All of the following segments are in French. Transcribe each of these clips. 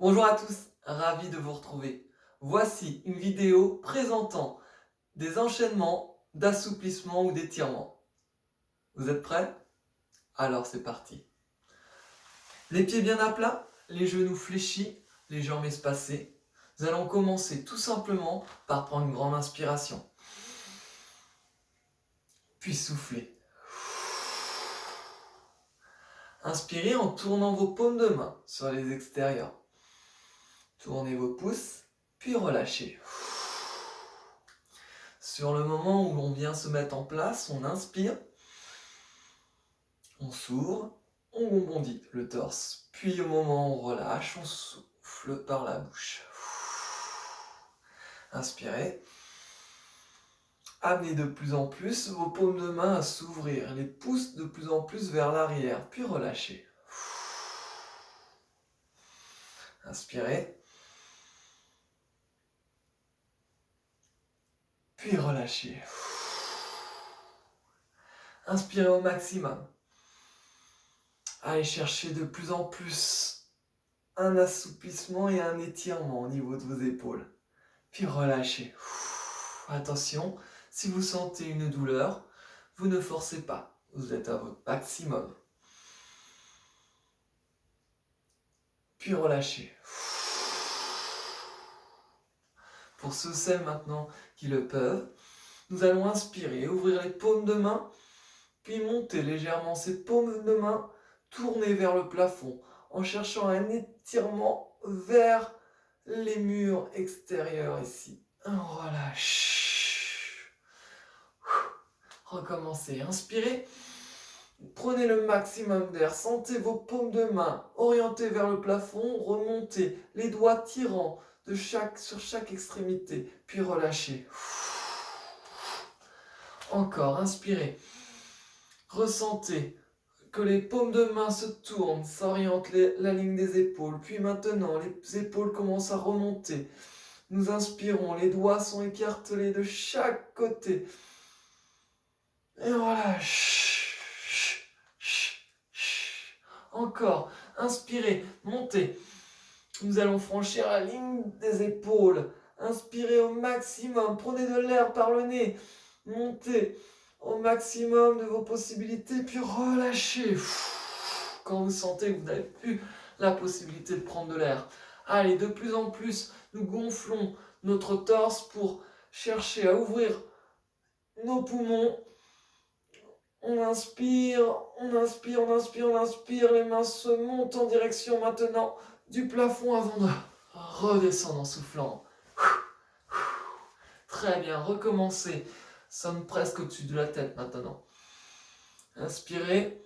Bonjour à tous, ravi de vous retrouver. Voici une vidéo présentant des enchaînements d'assouplissement ou d'étirement. Vous êtes prêts? Alors c'est parti. Les pieds bien à plat, les genoux fléchis, les jambes espacées. Nous allons commencer tout simplement par prendre une grande inspiration. Puis souffler. Inspirez en tournant vos paumes de main sur les extérieurs. Tournez vos pouces, puis relâchez. Sur le moment où l'on vient se mettre en place, on inspire, on s'ouvre, on rebondit le torse. Puis au moment où on relâche, on souffle par la bouche. Inspirez. Amenez de plus en plus vos paumes de main à s'ouvrir, les pouces de plus en plus vers l'arrière, puis relâchez. Inspirez. Puis relâchez. Inspirez au maximum. Allez chercher de plus en plus un assouplissement et un étirement au niveau de vos épaules. Puis relâchez. Attention, si vous sentez une douleur, vous ne forcez pas. Vous êtes à votre maximum. Puis relâchez. Pour ceux maintenant qui le peuvent, nous allons inspirer, ouvrir les paumes de main, puis monter légèrement ces paumes de main, tourner vers le plafond, en cherchant un étirement vers les murs extérieurs ici. On relâche. Recommencez. Inspirez. Prenez le maximum d'air. Sentez vos paumes de main orientées vers le plafond. Remontez, les doigts tirant sur chaque extrémité. Puis relâchez. Encore. Inspirez. Ressentez que les paumes de main se tournent, s'orientent la ligne des épaules. Puis maintenant, les épaules commencent à remonter. Nous inspirons, les doigts sont écartelés de chaque côté. Et voilà. Encore. Inspirez, montez. Nous allons franchir la ligne des épaules. Inspirez au maximum. Prenez de l'air par le nez. Montez au maximum de vos possibilités, puis relâchez. Quand vous sentez que vous n'avez plus la possibilité de prendre de l'air. Allez, de plus en plus, nous gonflons notre torse pour chercher à ouvrir nos poumons. On inspire, on inspire, on inspire, on inspire. Les mains se montent en direction maintenant du plafond avant de redescendre en soufflant. Très bien, recommencez. Nous sommes presque au-dessus de la tête maintenant. Inspirez.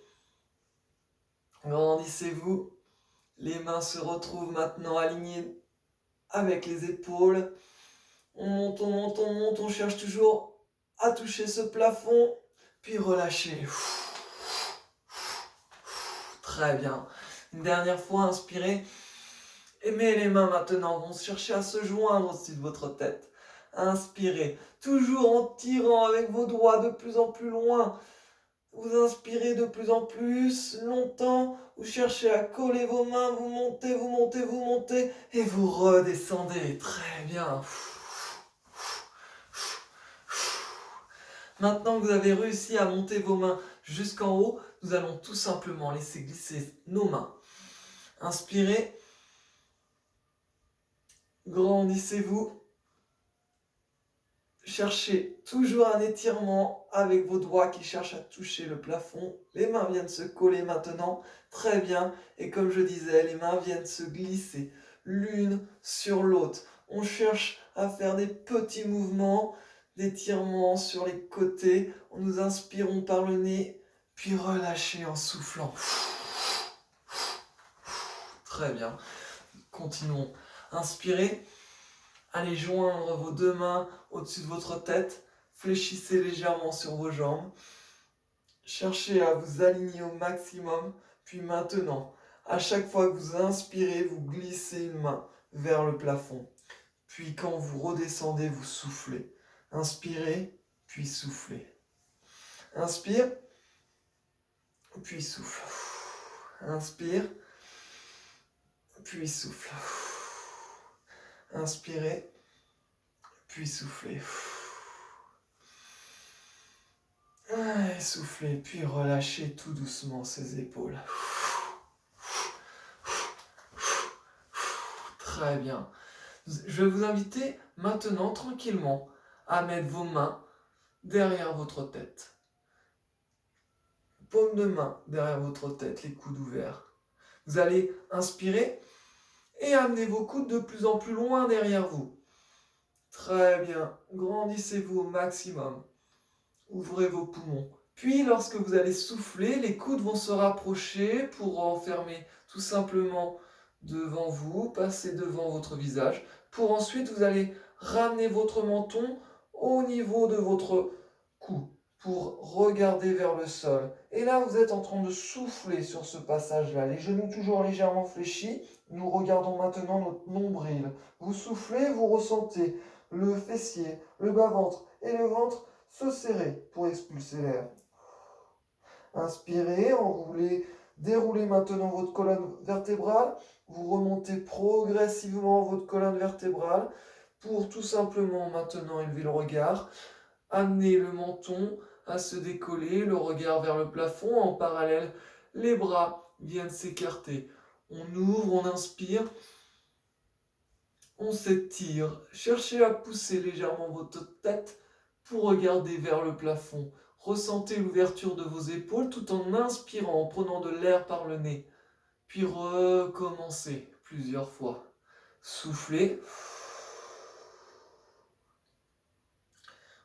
Grandissez-vous. Les mains se retrouvent maintenant alignées avec les épaules. On monte, on monte, on monte. On cherche toujours à toucher ce plafond. Puis relâchez. Très bien. Une dernière fois, inspirez. Et les mains maintenant vont chercher à se joindre au-dessus de votre tête. Inspirez, toujours en tirant avec vos doigts de plus en plus loin. Vous inspirez de plus en plus longtemps. Vous cherchez à coller vos mains. Vous montez, vous montez, vous montez. Et vous redescendez. Très bien. Maintenant que vous avez réussi à monter vos mains jusqu'en haut, nous allons tout simplement laisser glisser nos mains. Inspirez. Grandissez-vous. Cherchez toujours un étirement avec vos doigts qui cherchent à toucher le plafond. Les mains viennent se coller maintenant. Très bien. Et comme je disais, les mains viennent se glisser l'une sur l'autre. On cherche à faire des petits mouvements d'étirement sur les côtés. Nous inspirons par le nez, puis relâchez en soufflant. Très bien. Continuons. Inspirez. Allez joindre vos deux mains au-dessus de votre tête. Fléchissez légèrement sur vos jambes. Cherchez à vous aligner au maximum. Puis maintenant, à chaque fois que vous inspirez, vous glissez une main vers le plafond. Puis quand vous redescendez, vous soufflez. Inspirez, puis soufflez. Inspire, puis souffle. Inspire, puis souffle. Inspirez, puis soufflez. Et soufflez, puis relâchez tout doucement ses épaules. Très bien. Je vais vous inviter maintenant tranquillement à mettre vos mains derrière votre tête. Paume de main derrière votre tête, les coudes ouverts. Vous allez inspirer et amener vos coudes de plus en plus loin derrière vous. Très bien. Grandissez-vous au maximum. Ouvrez vos poumons. Puis, lorsque vous allez souffler, les coudes vont se rapprocher pour enfermer tout simplement devant vous, passer devant votre visage. Pour ensuite, vous allez ramener votre menton au niveau de votre cou pour regarder vers le sol. Et là, vous êtes en train de souffler sur ce passage-là. Les genoux toujours légèrement fléchis. Nous regardons maintenant notre nombril. Vous soufflez, vous ressentez le fessier, le bas-ventre et le ventre se serrer pour expulser l'air. Inspirez, enroulez, déroulez maintenant votre colonne vertébrale. Vous remontez progressivement votre colonne vertébrale pour tout simplement maintenant élever le regard. Amenez le menton à se décoller, le regard vers le plafond. En parallèle, les bras viennent s'écarter. On ouvre, on inspire. On s'étire. Cherchez à pousser légèrement votre tête pour regarder vers le plafond. Ressentez l'ouverture de vos épaules tout en inspirant, en prenant de l'air par le nez. Puis recommencez plusieurs fois. Soufflez.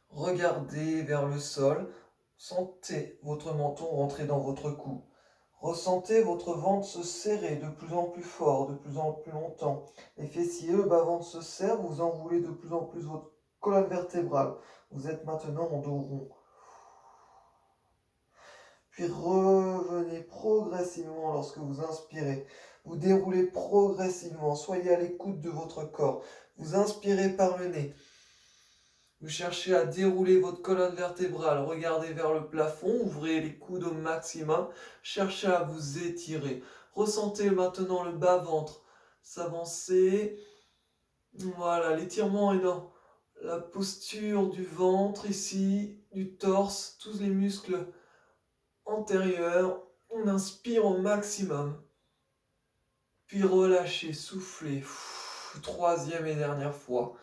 Regardez vers le sol. Sentez votre menton rentrer dans votre cou. Ressentez votre ventre se serrer de plus en plus fort, de plus en plus longtemps. Les fessiers, le bas-ventre se serrent, vous enroulez de plus en plus votre colonne vertébrale. Vous êtes maintenant en dos rond. Puis revenez progressivement lorsque vous inspirez. Vous déroulez progressivement. Soyez à l'écoute de votre corps. Vous inspirez par le nez. Vous cherchez à dérouler votre colonne vertébrale. Regardez vers le plafond. Ouvrez les coudes au maximum. Cherchez à vous étirer. Ressentez maintenant le bas-ventre s'avancer. Voilà, l'étirement est dans la posture du ventre ici, du torse, tous les muscles antérieurs. On inspire au maximum. Puis relâchez, soufflez. Troisième et dernière fois.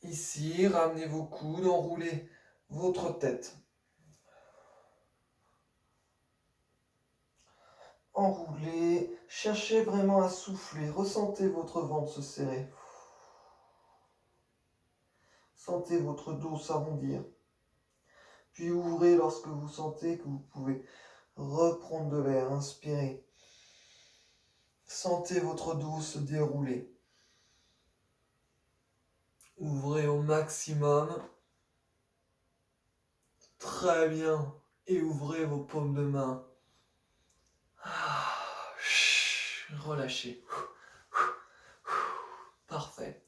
Ici, ramenez vos coudes, enroulez votre tête. Enroulez, cherchez vraiment à souffler. Ressentez votre ventre se serrer. Sentez votre dos s'arrondir. Puis ouvrez lorsque vous sentez que vous pouvez reprendre de l'air. Inspirez. Sentez votre dos se dérouler. Ouvrez au maximum. Très bien. Et ouvrez vos paumes de main. Relâchez. Parfait.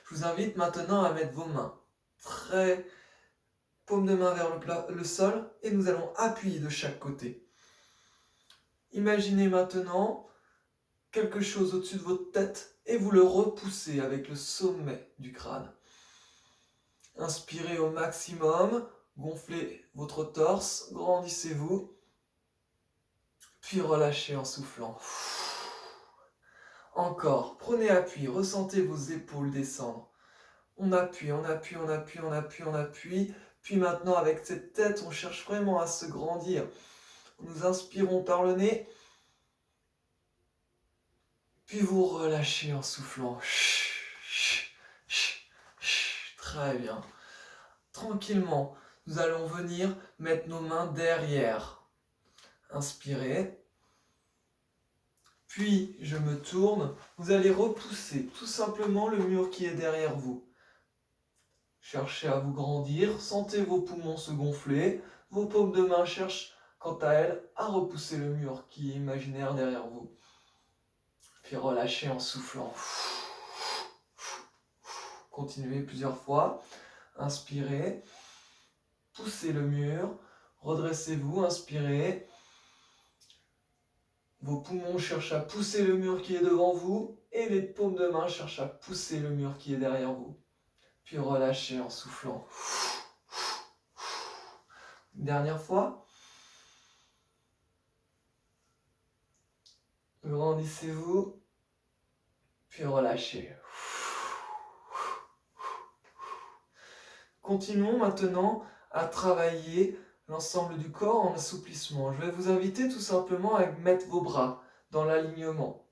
Je vous invite maintenant à mettre vos mains très paume de main vers le sol et nous allons appuyer de chaque côté. Imaginez maintenant quelque chose au-dessus de votre tête et vous le repoussez avec le sommet du crâne. Inspirez au maximum, gonflez votre torse, grandissez-vous, puis relâchez en soufflant. Encore, prenez appui, ressentez vos épaules descendre. On appuie, on appuie, on appuie, on appuie, on appuie. Puis maintenant, avec cette tête, on cherche vraiment à se grandir. Nous inspirons par le nez. Puis vous relâchez en soufflant. Très bien. Tranquillement, nous allons venir mettre nos mains derrière. Inspirez. Puis je me tourne. Vous allez repousser tout simplement le mur qui est derrière vous. Cherchez à vous grandir. Sentez vos poumons se gonfler. Vos paumes de main cherchent, quant à elles, à repousser le mur qui est imaginaire derrière vous. Puis relâchez en soufflant. Continuez plusieurs fois. Inspirez. Poussez le mur. Redressez-vous. Inspirez. Vos poumons cherchent à pousser le mur qui est devant vous et les paumes de main cherchent à pousser le mur qui est derrière vous. Puis relâchez en soufflant. Une dernière fois. Grandissez-vous, puis relâchez. Continuons maintenant à travailler l'ensemble du corps en assouplissement. Je vais vous inviter tout simplement à mettre vos bras dans l'alignement.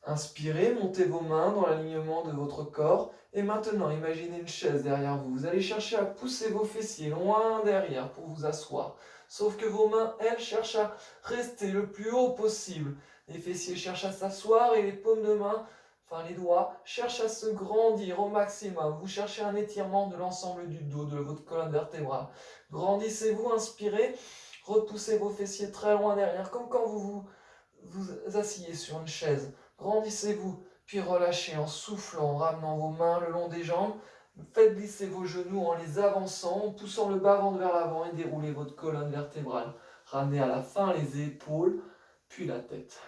Inspirez, montez vos mains dans l'alignement de votre corps. Et maintenant, imaginez une chaise derrière vous. Vous allez chercher à pousser vos fessiers loin derrière pour vous asseoir. Sauf que vos mains, elles, cherchent à rester le plus haut possible. Les fessiers cherchent à s'asseoir et les paumes de main, enfin les doigts, cherchent à se grandir au maximum. Vous cherchez un étirement de l'ensemble du dos, de votre colonne vertébrale. Grandissez-vous, inspirez, repoussez vos fessiers très loin derrière, comme quand vous asseyez sur une chaise. Grandissez-vous, puis relâchez en soufflant, en ramenant vos mains le long des jambes. Faites glisser vos genoux en les avançant, en poussant le bas-ventre vers l'avant et déroulez votre colonne vertébrale. Ramenez à la fin les épaules, puis la tête.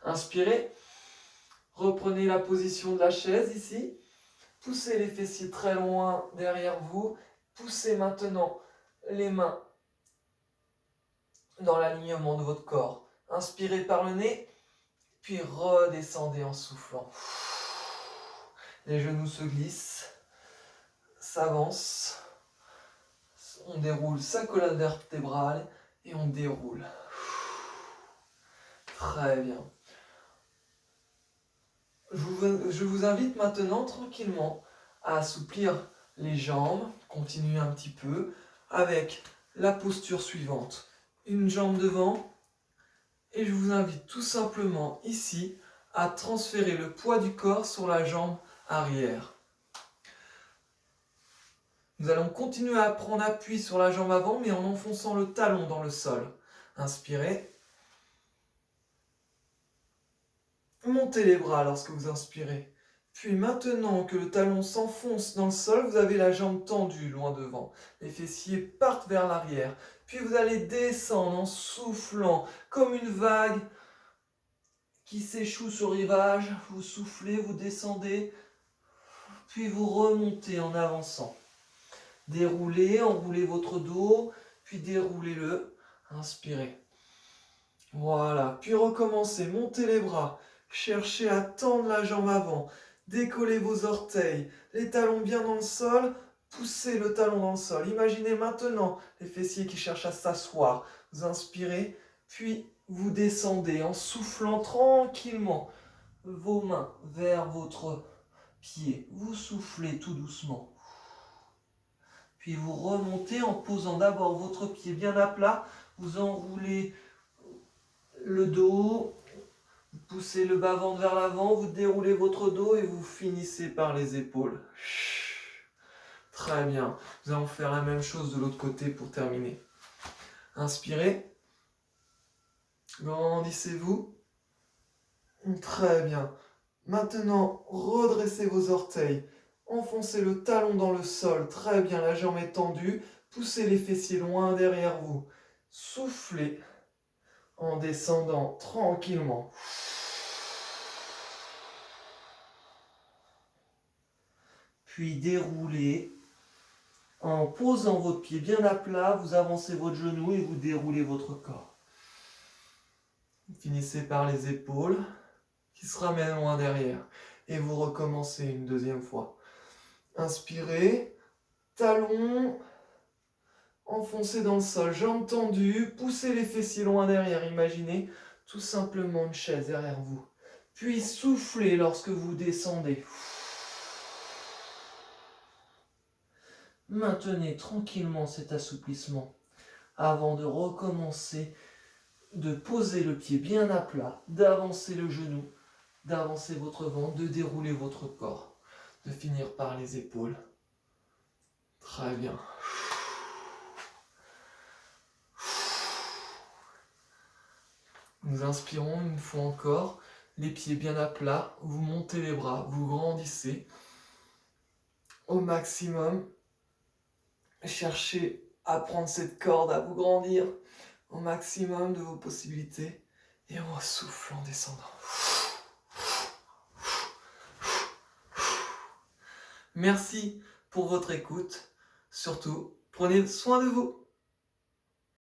Inspirez. Reprenez la position de la chaise ici. Poussez les fessiers très loin derrière vous. Poussez maintenant les mains dans l'alignement de votre corps. Inspirez par le nez. Puis redescendez en soufflant. Les genoux se glissent, s'avancent. On déroule sa colonne vertébrale et on déroule. Très bien. Je vous invite maintenant tranquillement à assouplir les jambes. Continuez un petit peu avec la posture suivante. Une jambe devant. Et je vous invite tout simplement ici à transférer le poids du corps sur la jambe arrière. Nous allons continuer à prendre appui sur la jambe avant, mais en enfonçant le talon dans le sol. Inspirez. Montez les bras lorsque vous inspirez. Puis maintenant que le talon s'enfonce dans le sol, vous avez la jambe tendue loin devant. Les fessiers partent vers l'arrière. Puis vous allez descendre en soufflant comme une vague qui s'échoue sur le rivage. Vous soufflez, vous descendez, puis vous remontez en avançant. Déroulez, enroulez votre dos, puis déroulez-le. Inspirez. Voilà, puis recommencez, montez les bras. Cherchez à tendre la jambe avant. Décollez vos orteils, les talons bien dans le sol. Poussez le talon dans le sol. Imaginez maintenant les fessiers qui cherchent à s'asseoir. Vous inspirez, puis vous descendez en soufflant tranquillement vos mains vers votre pied. Vous soufflez tout doucement. Puis vous remontez en posant d'abord votre pied bien à plat. Vous enroulez le dos. Vous poussez le bas-ventre vers l'avant. Vous déroulez votre dos et vous finissez par les épaules. Très bien. Nous allons faire la même chose de l'autre côté pour terminer. Inspirez. Grandissez-vous. Très bien. Maintenant, redressez vos orteils. Enfoncez le talon dans le sol. Très bien, la jambe est tendue. Poussez les fessiers loin derrière vous. Soufflez en descendant tranquillement. Puis déroulez. En posant votre pied bien à plat, vous avancez votre genou et vous déroulez votre corps. Vous finissez par les épaules qui se ramènent loin derrière. Et vous recommencez une deuxième fois. Inspirez, talons, enfoncez dans le sol, jambes tendues, poussez les fessiers loin derrière. Imaginez tout simplement une chaise derrière vous. Puis soufflez lorsque vous descendez. Maintenez tranquillement cet assouplissement avant de recommencer, de poser le pied bien à plat, d'avancer le genou, d'avancer votre ventre, de dérouler votre corps, de finir par les épaules. Très bien. Nous inspirons une fois encore, les pieds bien à plat, vous montez les bras, vous grandissez au maximum. Cherchez à prendre cette corde, à vous grandir. au maximum de vos possibilités et on souffle en descendant. Merci pour votre écoute. Surtout, prenez soin de vous.